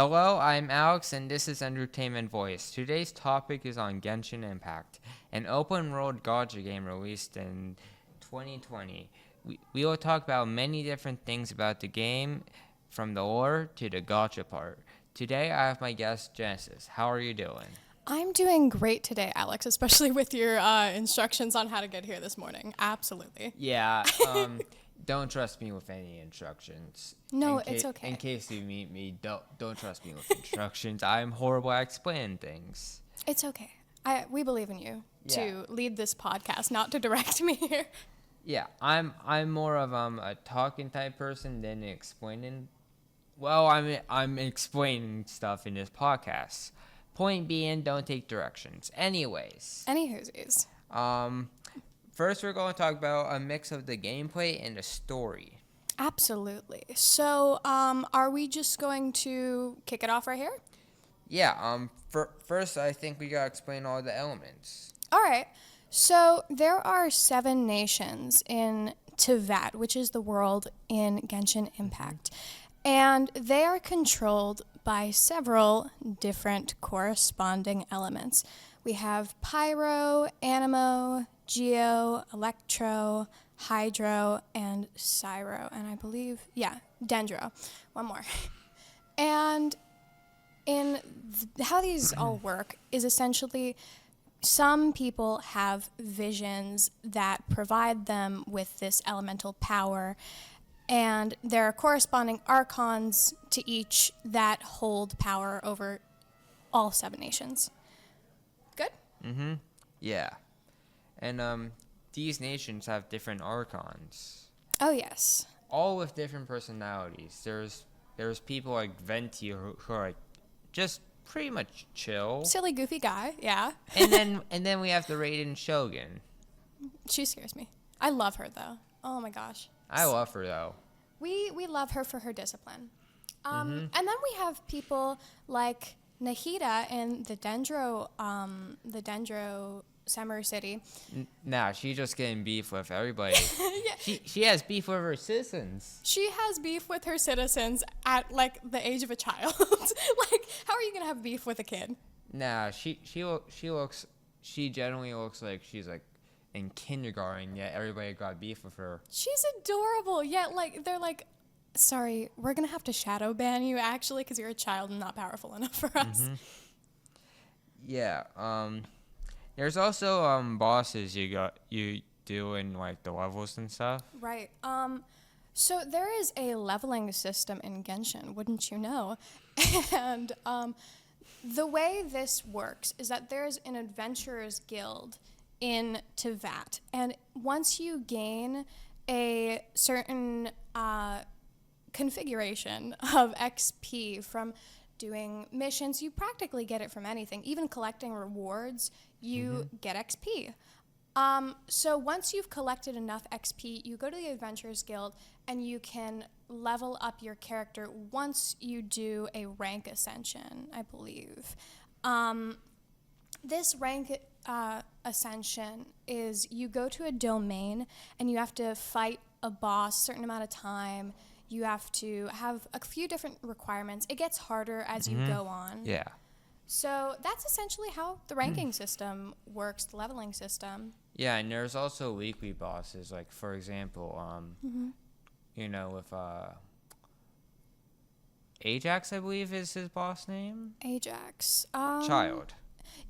Hello, I'm Alex, and this is Entertainment Voice. Today's topic is on Genshin Impact, an open-world gacha game released in 2020. We will talk about many different things about the game, from the lore to the gacha part. Today, I have my guest, Genesis. How are you doing? I'm doing great today, Alex, especially with your instructions on how to get here this morning. Absolutely. Yeah, don't trust me with any instructions. No, it's okay. In case you meet me, don't trust me with instructions. I'm horrible at explaining things. It's okay. We believe in you Yeah. to lead this podcast, not to direct me here. Yeah, I'm more of a talking type person than explaining. Well, I'm explaining stuff in this podcast. Point being, don't take directions. Anyways, Anywho's. first we're going to talk about a mix of the gameplay and the story. Absolutely. So, are we just going to kick it off right here? Yeah. First I think we gotta explain all the elements. All right. So, there are 7 nations in Teyvat, which is the world in Genshin Impact. And they are controlled by several different corresponding elements. We have Pyro, Anemo, Geo, Electro, Hydro, and Cyro. And I believe, Dendro. One more. And how these all work is essentially some people have visions that provide them with this elemental power, and there are corresponding archons to each that hold power over all 7 nations. Good? Yeah. And these nations have different archons, Oh, yes. all with different personalities. There's people like Venti who are like just pretty much chill. Silly, goofy guy, yeah. and then we have the Raiden Shogun. She scares me. I love her, though. Oh, my gosh. I love her though. We love her for her discipline. And then we have people like Nahida in the Dendro Summer City. Nah, she's just getting beef with everybody. Yeah. She has beef with her citizens. She has beef with her citizens at like the age of a child. Like, how are you gonna have beef with a kid? Nah, she generally looks like she's like in kindergarten, yet everybody got beef with her. She's adorable. Yet, like, they're like, sorry, we're gonna have to shadow ban you actually because you're a child and not powerful enough for us. Yeah. There's also bosses you do in like the levels and stuff. Right. So there is a leveling system in Genshin, wouldn't you know? And the way this works is that there's an adventurers guild in Teyvat, and once you gain a certain configuration of XP from doing missions, you practically get it from anything. Even collecting rewards, you get XP. So once you've collected enough XP, you go to the Adventurers Guild and you can level up your character once you do a rank ascension, I believe. This rank ascension is you go to a domain and you have to fight a boss a certain amount of time. You have to have a few different requirements. It gets harder as you go on. Yeah. So that's essentially how the ranking system works, the leveling system. Yeah, and there's also weekly bosses. Like for example, with Ajax, I believe is his boss name. Ajax. Child.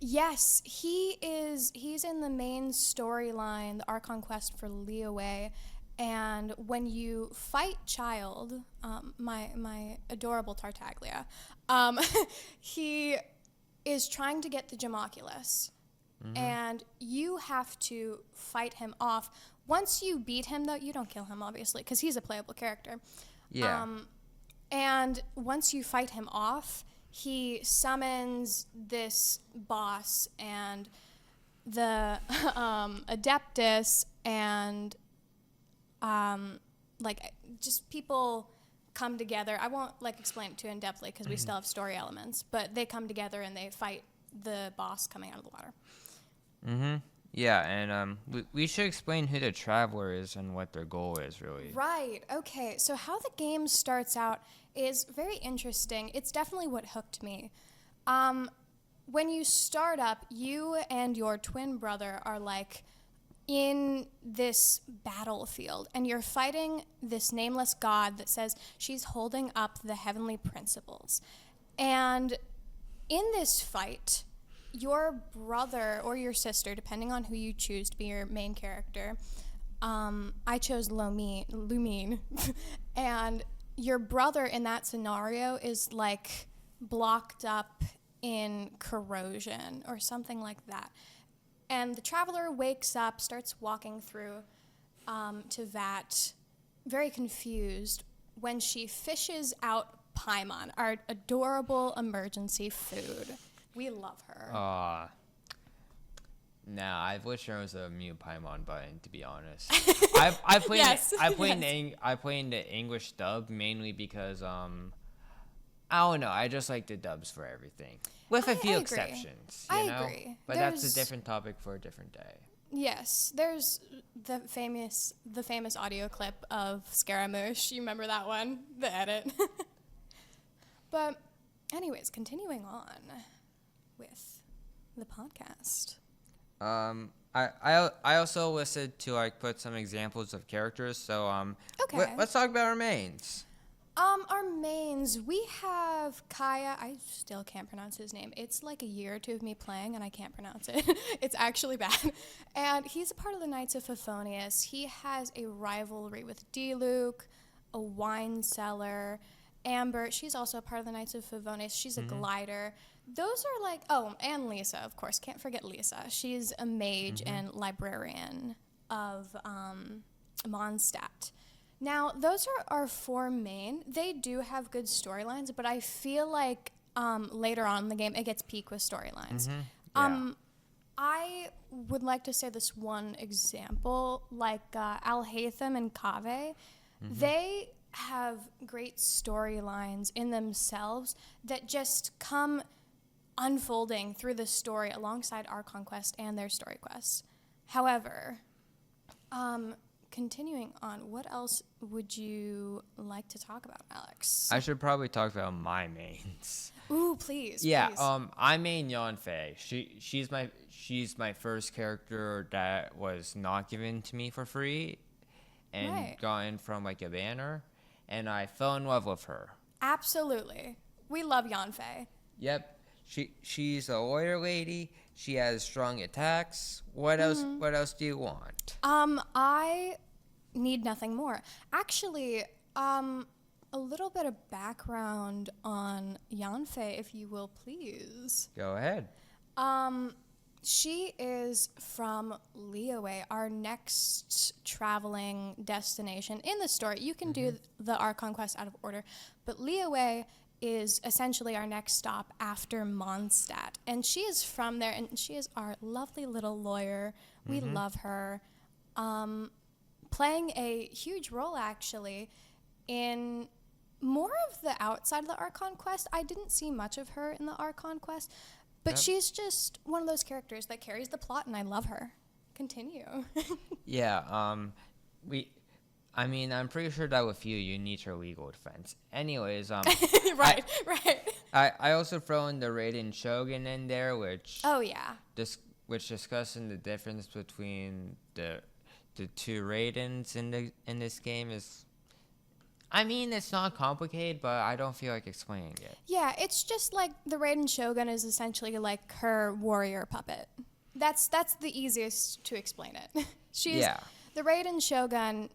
Yes, he's in the main storyline, the Archon quest for Liyue. And when you fight Child, my adorable Tartaglia, he is trying to get the Gemoculus. And you have to fight him off. Once you beat him, though, you don't kill him, obviously, because he's a playable character. Yeah. And once you fight him off, he summons this boss and the Adeptus and just people come together. I won't explain it too in depthly because we still have story elements, but they come together and they fight the boss coming out of the water. Yeah, and we should explain who the traveler is and what their goal is, really. Right. Okay. So how the game starts out is very interesting. It's definitely what hooked me. Um, when you start up, you and your twin brother are like in this battlefield, and you're fighting this nameless god that says she's holding up the heavenly principles. And in this fight, your brother or your sister, depending on who you choose to be your main character, I chose Lumine, and your brother in that scenario is like blocked up in corrosion or something like that. And the traveler wakes up, starts walking through to Vat, very confused, when she fishes out Paimon, our adorable emergency food. We love her. Nah, I wish there was a mute Paimon button, to be honest. I played Yes, I played yes. I played in the English dub mainly because I don't know, I just like the dubs for everything. With a I few agree. exceptions, I you know? agree. But that's a There's- different topic for a different day. Yes, there's the famous audio clip of Scaramouche. You remember that one? The edit. But anyways, continuing on with the podcast. I also listed to like put some examples of characters, so Okay. let's talk about our mains. Our mains, we have Kaya. I still can't pronounce his name. It's like a year or two of me playing, and I can't pronounce it. It's actually bad. And he's a part of the Knights of Favonius. He has a rivalry with Diluc, a wine cellar. Amber, she's also a part of the Knights of Favonius. She's a glider. Those are like, oh, and Lisa, of course. Can't forget Lisa. She's a mage and librarian of Mondstadt. Now, those are our four main. They do have good storylines, but I feel like later on in the game, it gets peak with storylines. Yeah. I would like to say this one example, like Al-Haytham and Kaveh. They have great storylines in themselves that just come unfolding through the story alongside our conquest and their story quests. However, continuing on, what else would you like to talk about, Alex? I should probably talk about my mains. Ooh, please. Yeah, Please. I main Yanfei. She's my first character that was not given to me for free, and Right. gotten from like a banner, and I fell in love with her. Absolutely. We love Yanfei. Yep, she's a warrior lady. She has strong attacks. What else? What else do you want? I need nothing more. Actually, a little bit of background on Yanfei, if you will, please. Go ahead. She is from Liyue, our next traveling destination in the story. You can do the Archon quest out of order, but Liyue is essentially our next stop after Mondstadt. And she is from there, and she is our lovely little lawyer. We love her. Playing a huge role, actually, in more of the outside of the Archon quest. I didn't see much of her in the Archon quest, but Yep. she's just one of those characters that carries the plot, and I love her. Continue. Yeah. I'm pretty sure that with you need her legal defense. Anyways, Right. I also throw in the Raiden Shogun in there, which Oh, yeah. discussing the difference between the two Raidens in this game is. I mean, it's not complicated, but I don't feel like explaining it. Yeah, it's just like the Raiden Shogun is essentially like her warrior puppet. That's the easiest to explain it. She's Yeah. the Raiden Shogun.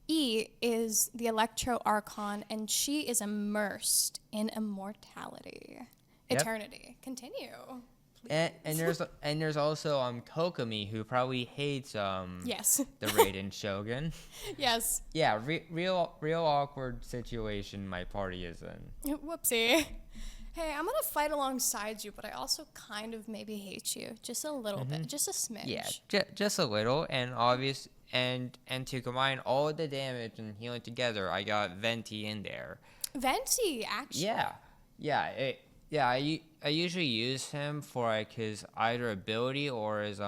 E is the Electro Archon, and she is immersed in immortality, Yep. eternity. Continue. And there's also Kokomi, who probably hates Yes. the Raiden Shogun. Yes. Yeah, real awkward situation my party is in. Whoopsie. Hey, I'm gonna fight alongside you, but I also kind of maybe hate you, just a little bit, just a smidge. Yeah, just a little, and to combine all of the damage and healing together, I got Venti in there. Venti, actually. Yeah. Yeah, I usually use him for like his either ability or his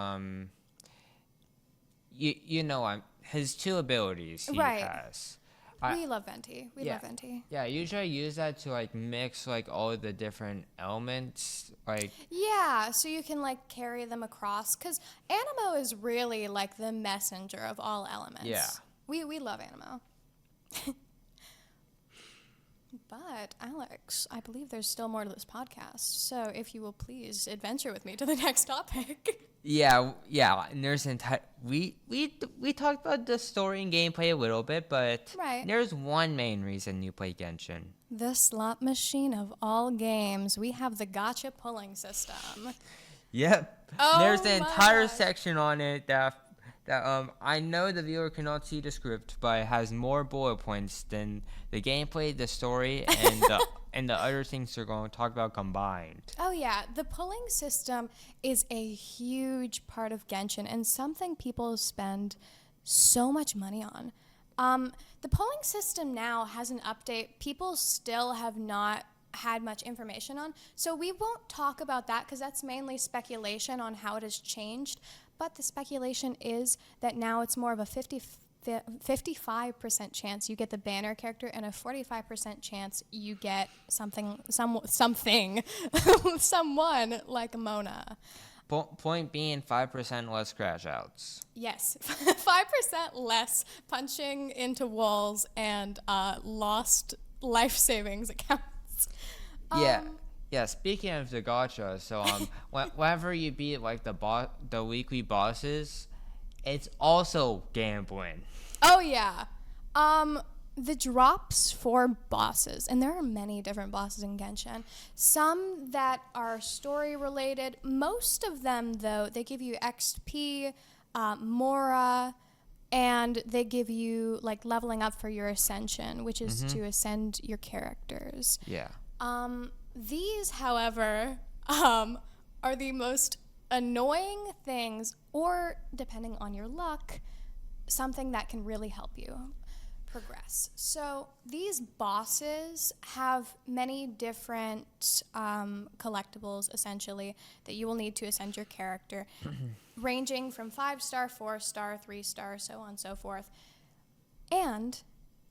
his two abilities he Right. has. I We love Venti. We yeah love Venti. yeah usually I use that to like mix like all of the different elements like Yeah, so you can like carry them across because Animo is really like the messenger of all elements. Yeah. We love Animo. But Alex, I believe there's still more to this podcast. So if you will please adventure with me to the next topic. yeah and there's we talked about the story and gameplay a little bit, but Right. there's one main reason you play Genshin. The slot machine of all games. We have the gacha pulling system. Yep. Oh There's the my entire gosh. section on it that I know the viewer cannot see the script, but it has more bullet points than the gameplay, the story, and and the other things we're going to talk about combined. Oh yeah, the pulling system is a huge part of Genshin and something people spend so much money on. The polling system now has an update people still have not had much information on, so we won't talk about that because that's mainly speculation on how it has changed. But the speculation is that now it's more of a 55% chance you get the banner character and a 45% chance you get something someone like Mona. Point being, 5% less crash outs. Yes, 5% less punching into walls and lost life savings accounts. Yeah. Yeah, speaking of the gacha, so whenever you beat like the weekly bosses, it's also gambling. Oh yeah. The drops for bosses, and there are many different bosses in Genshin. Some that are story related. Most of them, though, they give you XP, Mora, and they give you like leveling up for your ascension, which is to ascend your characters. Yeah. These, however, are the most annoying things, or depending on your luck, something that can really help you progress. So these bosses have many different collectibles, essentially, that you will need to ascend your character, ranging from 5-star, 4-star, 3-star, so on and so forth. And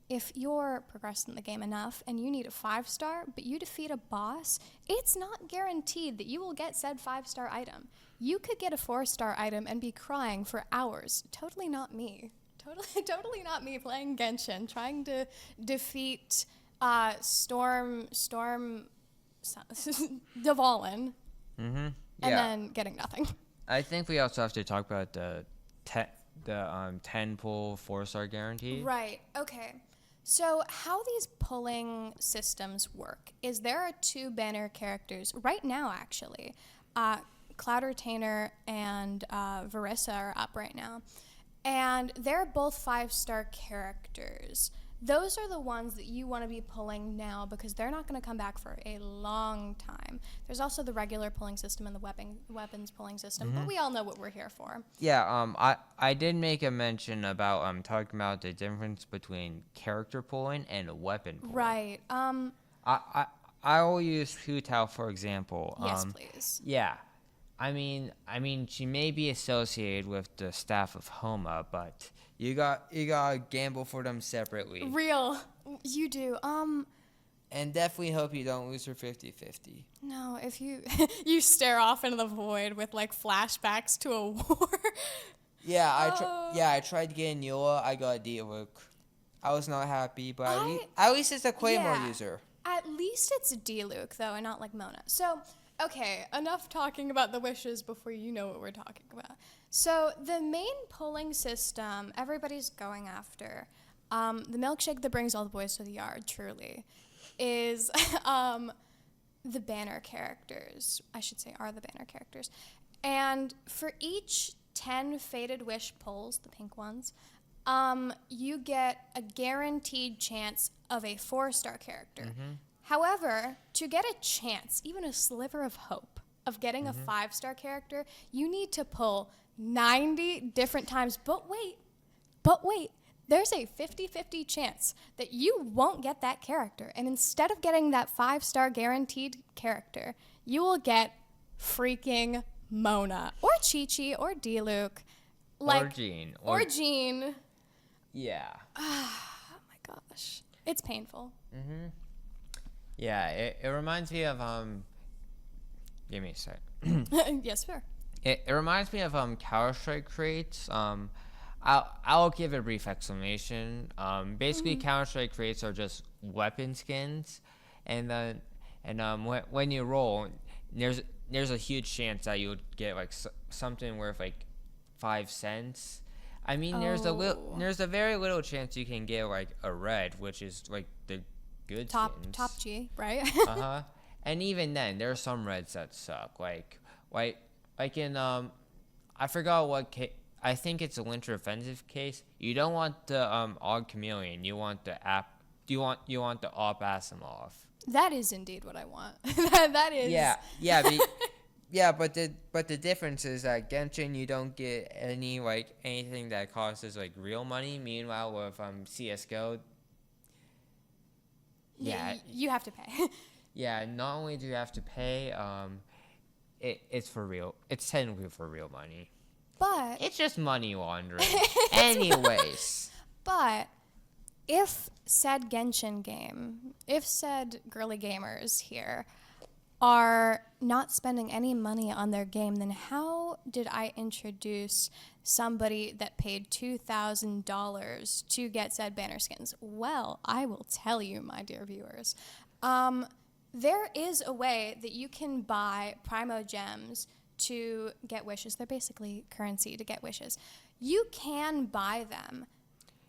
if you're progressed in the game enough and you need a 5-star, but you defeat a boss, it's not guaranteed that you will get said 5-star item. You could get a 4-star item and be crying for hours. Totally not me. Totally not me playing Genshin, trying to defeat Storm Dvalin, and then getting nothing. I think we also have to talk about the 10 pull 4-star guarantee. Right. Okay. So how these pulling systems work is there are 2 banner characters right now, actually. Cloud Retainer and Verissa are up right now. And they're both 5-star characters. Those are the ones that you want to be pulling now because they're not going to come back for a long time. There's also the regular pulling system and the weapons pulling system, but we all know what we're here for. Yeah, I did make a mention about talking about the difference between character pulling and weapon pulling. Right. I will use Hu Tao for example. Yes, please. Yeah. I mean, she may be associated with the staff of Homa, but you gotta gamble for them separately. Real. You do. And definitely hope you don't lose her 50-50. No, if you you stare off into the void with like flashbacks to a war. Yeah, I tried getting Eula. I got Diluc. I was not happy, but at least it's a Claymore user. At least it's Diluc though, and not like Mona. So. Okay, enough talking about the wishes before you know what we're talking about. So the main pulling system everybody's going after, the milkshake that brings all the boys to the yard, truly, is the banner characters. I should say are the banner characters. And for each 10 Fated Wish pulls, the pink ones, you get a guaranteed chance of a 4-star character. However, to get a chance, even a sliver of hope, of getting a 5-star character, you need to pull 90 different times. But wait, there's a 50-50 chance that you won't get that character. And instead of getting that 5-star guaranteed character, you will get freaking Mona or Chi-Chi or Diluc. Or Jean. Or Jean. Yeah. Oh my gosh. It's painful. Yeah, it reminds me of, give me a sec. Yes, sir. It reminds me of Counter-Strike crates. I'll give a brief explanation. Basically, Counter-Strike crates are just weapon skins, and then when you roll, there's a huge chance that you would get like something worth like 5 cents. I mean, there's a very little chance you can get like a red, which is like the good skins. Top G, right? And even then, there are some reds that suck. Like in I forgot what case. I think it's a Winter Offensive case. You don't want the Odd Chameleon. You want the You want the Op Asimov. That is indeed what I want. That is. Yeah, but the difference is that Genshin you don't get anything that costs like real money. Meanwhile, with CS:GO, you have to pay. Yeah, not only do you have to pay, it's for real. It's technically for real money. But it's just money laundering. Anyways. But if said Genshin game, if said girly gamers here are not spending any money on their game, then how did I introduce somebody that paid $2,000 to get said banner skins? Well, I will tell you, my dear viewers. There is a way that you can buy Primo Gems to get wishes. They're basically currency to get wishes. You can buy them,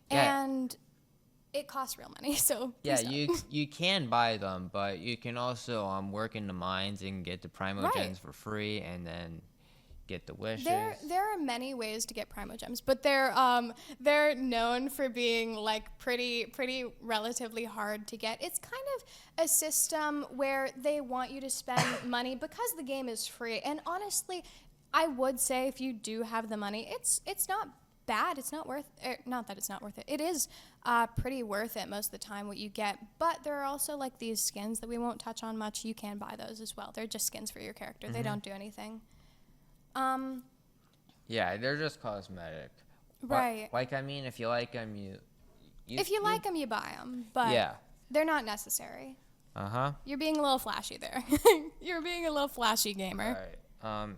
and it costs real money. So yeah, you can buy them, but you can also work in the mines and get the Primo Gems for free, and then get the wishes. There are many ways to get Primo Gems, but they're known for being like pretty relatively hard to get. It's kind of a system where they want you to spend money because the game is free. And honestly, I would say if you do have the money, it's not bad. It's not worth not that it's not worth it. It is pretty worth it most of the time what you get. But there are also like these skins that we won't touch on much. You can buy those as well. They're just skins for your character. They don't do anything. Yeah, they're just cosmetic. Right. Like, I mean, if you like them, if you like them, you buy them. But they're not necessary. You're being a little flashy there. You're being a little flashy gamer. All right.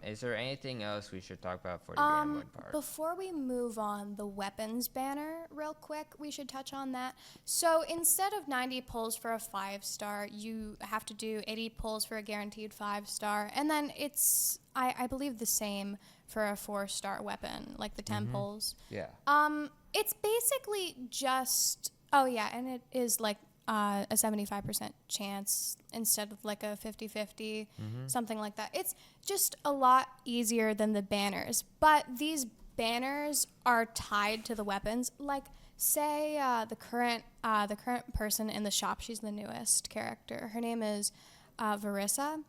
Is there anything else we should talk about for the Game Boy part? Before we move on, the weapons banner, real quick, we should touch on that. So instead of 90 pulls for a 5-star, you have to do 80 pulls for a guaranteed 5-star, and then it's I believe the same for a 4-star weapon, like the 10 pulls. Yeah. It's basically just and it is like a 75% chance instead of like a 50-50, something like that. It's just a lot easier than the banners. But these banners are tied to the weapons. Like, say the current person in the shop, she's the newest character. Her name is Verissa.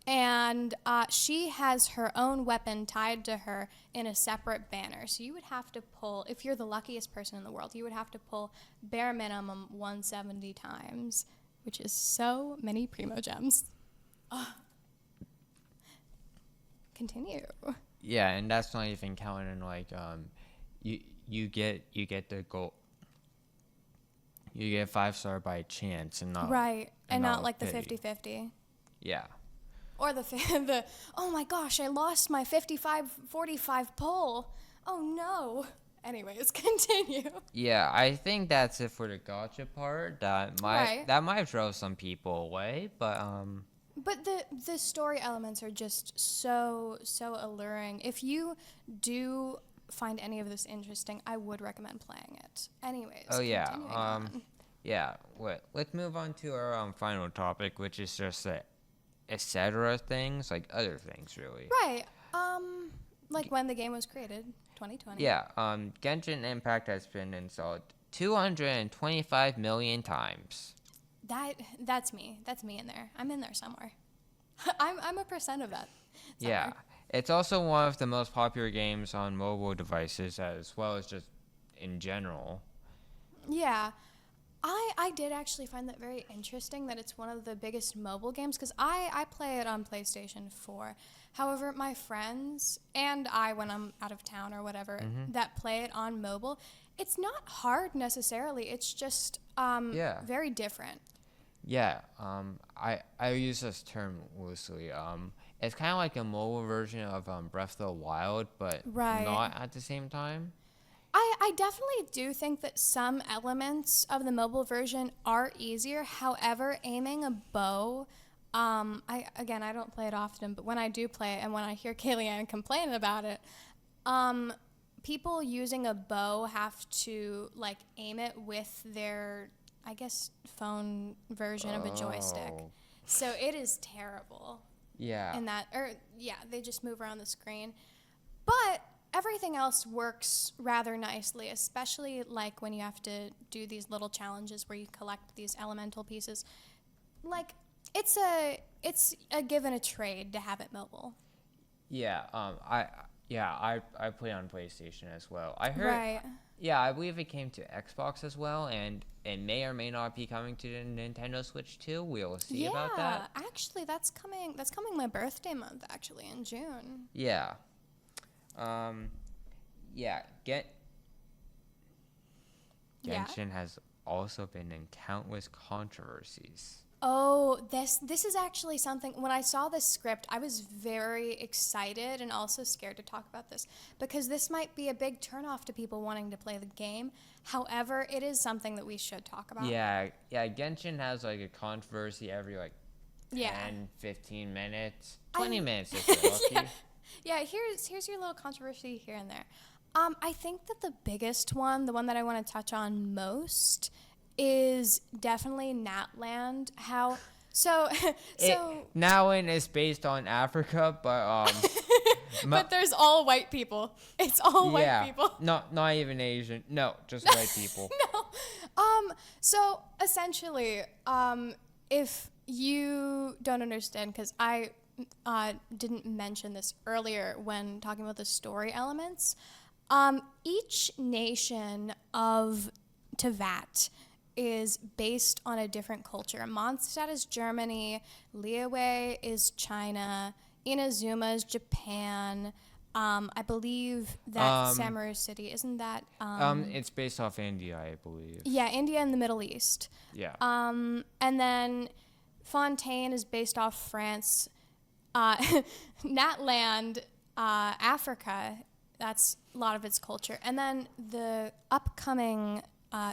And she has her own weapon tied to her in a separate banner. So you would have to pull, if you're the luckiest person in the world, you would have to pull bare minimum 170 times, which is so many Primo Gems. Continue. Yeah, and that's not even counting like you get the gold. You get 5-star by chance and not and not like the 50-50. Yeah. Or the oh my gosh, I lost my 55-45 pull. Oh no. Anyways, continue. Yeah, I think that's it for the gacha part. That might throw some people away, but But the story elements are just so alluring. If you do find any of this interesting, I would recommend playing it. Anyways. Oh yeah. Yeah. Let's move on to our final topic, which is just the etc. things, like other things, really. Right. Like when the game was created, 2020. Yeah. Genshin Impact has been installed 225 million times. That's me. That's me in there. I'm in there somewhere. I'm a percent of that. Somewhere. Yeah. It's also one of the most popular games on mobile devices, as well as just in general. Yeah. I did actually find that very interesting that it's one of the biggest mobile games because I play it on PlayStation 4. However, my friends and I, when I'm out of town or whatever, that play it on mobile, it's not hard necessarily. It's just Yeah. very different. Yeah, I use this term loosely. It's kind of like a mobile version of Breath of the Wild, but Right. not at the same time. I definitely do think that some elements of the mobile version are easier. However, aiming a bow, I don't play it often, but when I do play it and when I hear Kayleigh complain about it, people using a bow have to like aim it with their, I guess, phone version of a joystick. Oh. So it is terrible. Yeah. In that, or yeah, they just move around the screen. But everything else works rather nicely, especially like when you have to do these little challenges where you collect these elemental pieces. Like it's a give and a trade to have it mobile. Yeah, I play on PlayStation as well. I heard, Right. yeah, I believe it came to Xbox as well, and it may or may not be coming to the Nintendo Switch too. We'll see about that. Actually, that's coming. That's coming my birthday month, actually, in June. Yeah. Yeah, Yeah. Genshin has also been in countless controversies. Oh, this is actually something. When I saw this script, I was very excited and also scared to talk about this because this might be a big turnoff to people wanting to play the game. However, it is something that we should talk about. Yeah, Genshin has like a controversy every like Yeah. 10, 15 minutes, 20 minutes if you're lucky. Yeah, here's your little controversy here and there. I think that the biggest one, the one that I want to touch on most, is definitely Natland. How so? Nauen is based on Africa, but but there's all white people. It's all yeah, white people. not even Asian. No, just white people. No. So essentially, if you don't understand, because I didn't mention this earlier when talking about the story elements, each nation of Tevat is based on a different culture. Mondstadt is Germany, Liyue is China, Inazuma is Japan. I believe that Samaru City, isn't that? It's based off India, I believe. Yeah, India and the Middle East. Yeah. And then Fontaine is based off France. Natland, Africa, that's a lot of its culture. And then the upcoming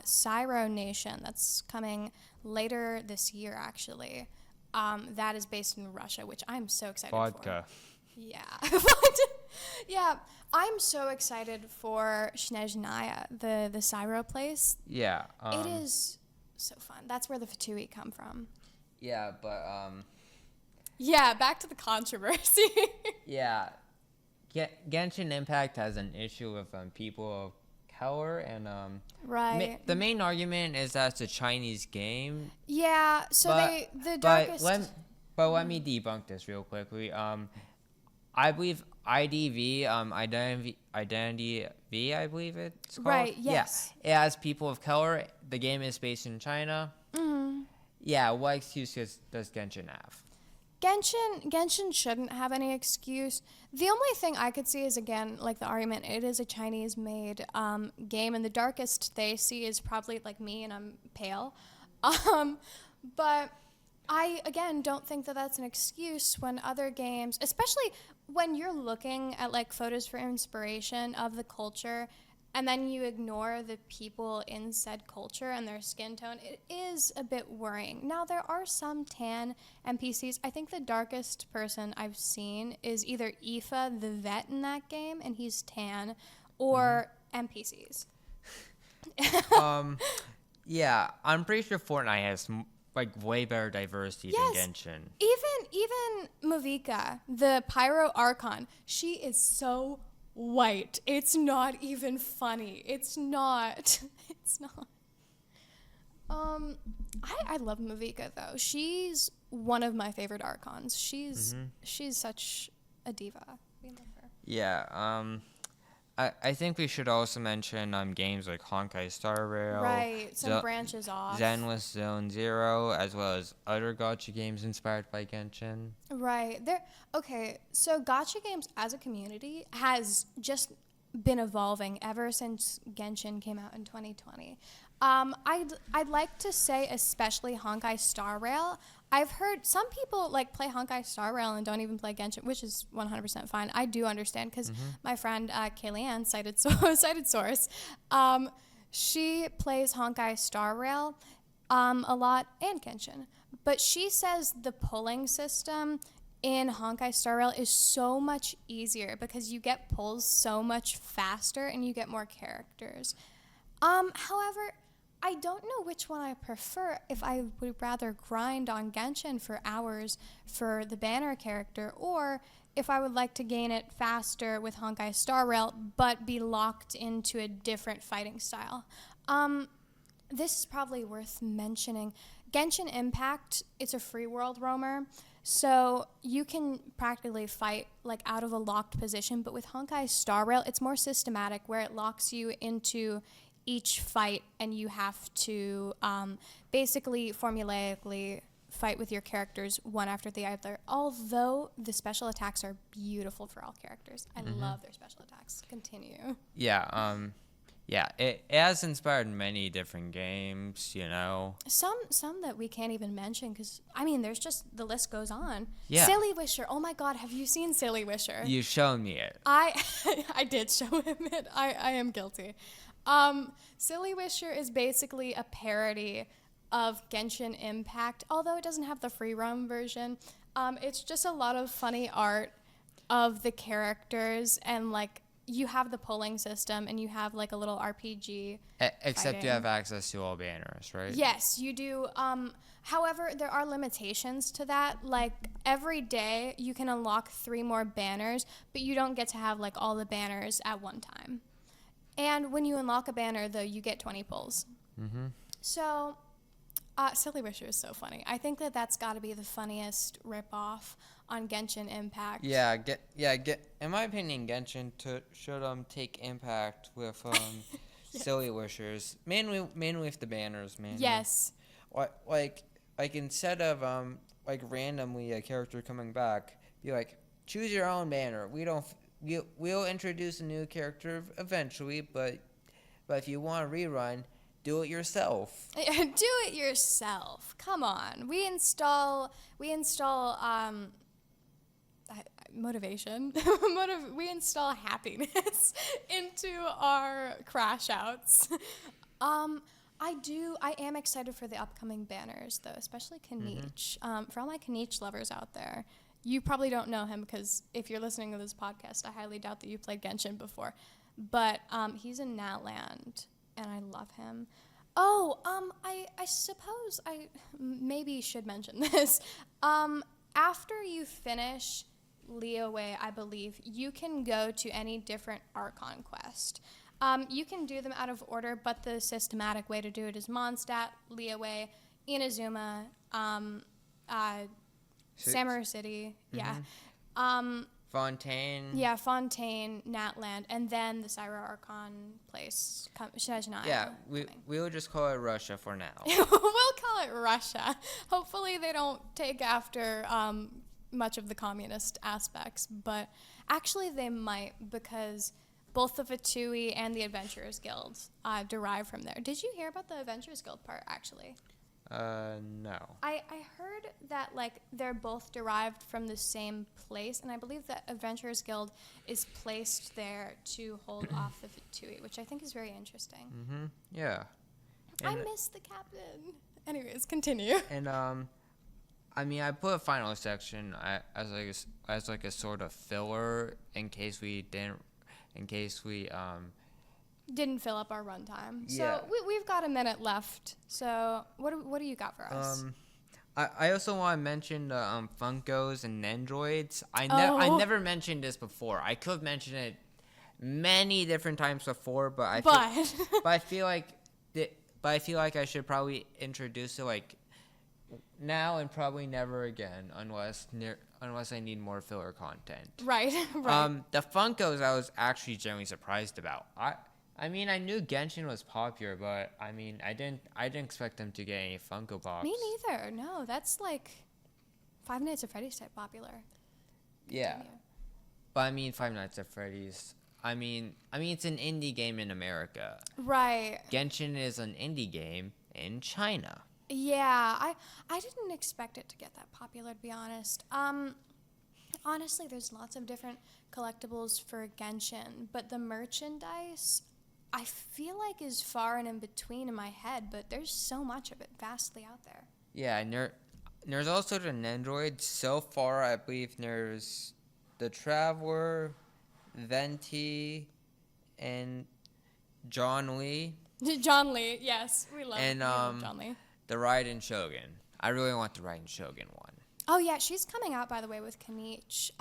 Syro Nation that's coming later this year, actually, that is based in Russia, which I'm so excited Vodka. for. Yeah. Yeah, I'm so excited for Snezhnaya, the Syro place. Yeah. It is so fun. That's where the Fatui come from. Yeah, but Yeah, back to the controversy. yeah, Genshin Impact has an issue with people of color, and Right. the main argument is that it's a Chinese game. Yeah, so But, the darkest. let me debunk this real quickly. I believe IDV, Identity V, I believe it's called. Right, yes. Yeah, it has people of color. The game is based in China. Mm. Yeah, what excuse does Genshin have? Genshin shouldn't have any excuse. The only thing I could see is, again, like the argument, it is a Chinese-made game, and the darkest they see is probably like me, and I'm pale. But I, again, don't think that that's an excuse when other games, especially when you're looking at like photos for inspiration of the culture, and then you ignore the people in said culture and their skin tone, it is a bit worrying. Now, there are some tan NPCs. I think the darkest person I've seen is either Aoife, the vet in that game, and he's tan, or NPCs. Yeah, I'm pretty sure Fortnite has like way better diversity Yes. than Genshin. Even Mavika, the Pyro Archon, she is so white. It's not even funny. It's not. It's not. I love Mavika though. She's one of my favorite Archons. She's such a diva. We love her. Yeah, I think we should also mention games like Honkai Star Rail, Right, some branches off. Zenless Zone Zero, as well as other gacha games inspired by Genshin. Right. Okay, so gotcha games as a community has just been evolving ever since Genshin came out in 2020. I'd like to say especially Honkai Star Rail. I've heard some people like play Honkai Star Rail and don't even play Genshin, which is 100% fine. I do understand because my friend Kayleigh cited source. She plays Honkai Star Rail a lot and Genshin, but she says the pulling system in Honkai Star Rail is so much easier because you get pulls so much faster and you get more characters. However, I don't know which one I prefer, if I would rather grind on Genshin for hours for the banner character, or if I would like to gain it faster with Honkai Star Rail, but be locked into a different fighting style. This is probably worth mentioning. Genshin Impact, it's a free world roamer, so you can practically fight like out of a locked position, but with Honkai Star Rail, it's more systematic where it locks you into each fight and you have to basically formulaically fight with your characters one after the other, although the special attacks are beautiful for all characters. I love their special attacks. Continue. It has inspired many different games, you know. Some that we can't even mention because, I mean, there's just, the list goes on. Yeah. Silly Wisher. Oh my god, have you seen Silly Wisher? You've shown me it. I did show him it. I am guilty. Silly Wisher is basically a parody of Genshin Impact, although it doesn't have the free roam version. It's just a lot of funny art of the characters, and like you have the pulling system and you have like a little RPG. Except fighting. you have access to all banners, right? Yes, you do. However, there are limitations to that. Like every day you can unlock 3 more banners, but you don't get to have like all the banners at one time. And when you unlock a banner, though, you get 20 pulls. So, Silly Wisher is so funny. I think that's got to be the funniest ripoff on Genshin Impact. In my opinion, Genshin should take Impact with Silly Wishers, mainly with the banners, man. Yes. Like instead of randomly a character coming back, be like, choose your own banner. We'll introduce a new character eventually, but if you want to rerun, do it yourself. Do it yourself. Come on. We install motivation. We install happiness into our crash outs. I am excited for the upcoming banners though, especially Kanich. For all my Kanich lovers out there. You probably don't know him because if you're listening to this podcast, I highly doubt that you played Genshin before. But he's in Natland, and I love him. Oh, I suppose I maybe should mention this. After you finish Liyue, I believe, you can go to any different Archon quest. You can do them out of order, but the systematic way to do it is Mondstadt, Liyue, Inazuma, Samara City, Fontaine. Yeah, Fontaine, Natland, and then the Syra Archon place, Shejnaya. Yeah, we'll just call it Russia for now. We'll call it Russia. Hopefully they don't take after much of the communist aspects, but actually they might because both the Fatui and the Adventurers Guild derive from there. Did you hear about the Adventurers Guild part, actually? No. I heard that like they're both derived from the same place, and I believe that Adventurers Guild is placed there to hold off the Fatui, which I think is very interesting. Yeah. I miss the captain. Anyways, continue. And I mean, I put a final section as like a sort of filler in case we didn't fill up our runtime. Yeah. So we've got a minute left. So what do you got for us? I also want to mention the Funkos and Nendroids. I never mentioned this before. I could have mentioned it many different times before, but I feel like I should probably introduce it like now and probably never again, unless I need more filler content. Right, right. The Funkos I was actually genuinely surprised about. I mean, I knew Genshin was popular, but I mean, I didn't expect them to get any Funko Pops. Me neither. No, that's like Five Nights at Freddy's type popular. Yeah, Continue. but I mean, Five Nights at Freddy's. I mean, it's an indie game in America. Right. Genshin is an indie game in China. Yeah, I didn't expect it to get that popular, to be honest. Honestly, there's lots of different collectibles for Genshin, but the merchandise, I feel like is far and in between in my head, but there's so much of it vastly out there. Yeah, and there's also the Nendroid. So far, I believe there's the Traveler, Venti, and John Lee, John Lee, yes, we love John Lee. the Raiden Shogun. I really want the Raiden Shogun one. Oh yeah, she's coming out, by the way, with Kanichi.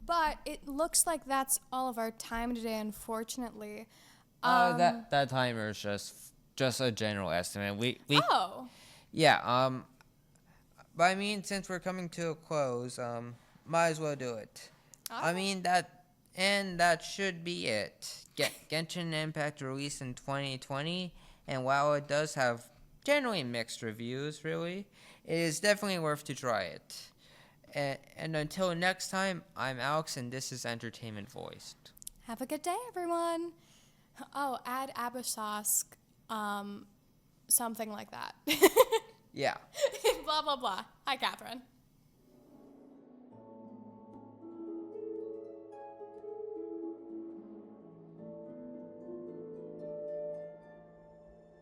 But it looks like that's all of our time today, unfortunately. That timer is just a general estimate. We Oh. Yeah, but I mean, since we're coming to a close, might as well do it. I Okay. mean, that should be it. Genshin Impact released in 2020, and while it does have generally mixed reviews, really, it is definitely worth to try it. And until next time, I'm Alex, and this is Entertainment Voiced. Have a good day, everyone. Oh, add Abasosk, something like that. Yeah. Blah, blah, blah. Hi, Catherine.